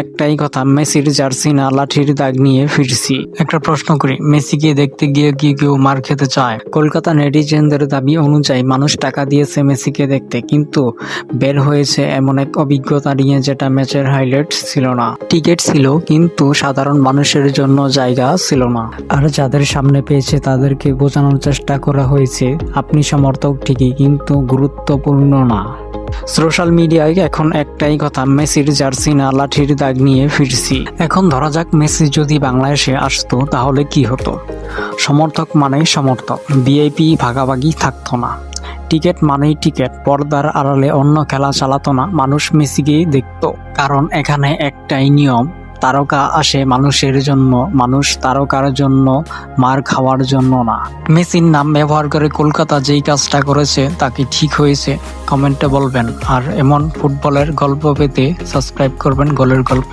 একটাই কথা, মেসির জার্সি না লাঠির দাগ নিয়ে ফিরছি। একটা প্রশ্ন করি, মেসিকে দেখতে গিয়ে কি কেউ মার খেতে চায়? কলকাতা নেটিজেনদের দাবি অনুযায়ী মানুষ টাকা দিয়েছে মেসিকে দেখতে, কিন্তু বের হয়েছে এমন এক অভিজ্ঞতা নিয়ে যেটা ম্যাচের হাইলাইট ছিল না। টিকিট ছিল কিন্তু সাধারণ মানুষের জন্য জায়গা ছিল না। আর যাদের সামনে পেয়েছে তাদেরকে বোঝানোর চেষ্টা করা হয়েছে আপনি সমর্থক ঠিকই, কিন্তু গুরুত্বপূর্ণ না। সোশ্যাল মিডিয়ায় এখন একটাই কথা, মেসির জার্সি না লাঠির দাগ নিয়ে ফিরছি। এখন ধরা যাক মেসি যদি বাংলাদেশে আসতো তাহলে কি হতো? সমর্থক মানেই সমর্থক, ভিআইপি ভাগাভাগি থাকতো না। টিকিট মানেই টিকিট, পর্দার আড়ালে অন্য খেলা চালাতো না, মানুষ মেসিকেই দেখতো। কারণ এখানে একটাই নিয়ম, তারকা আসে মানুষের জন্য, মানুষ তারকার জন্য, মার খাওয়ার জন্য না। মেসির নাম ব্যবহার করে কলকাতা যেই কাজটা করেছে তা কি ঠিক হয়েছে? কমেন্টে বলবেন। আর এমন ফুটবলের গল্প পেতে সাবস্ক্রাইব করবেন গোলের গল্প।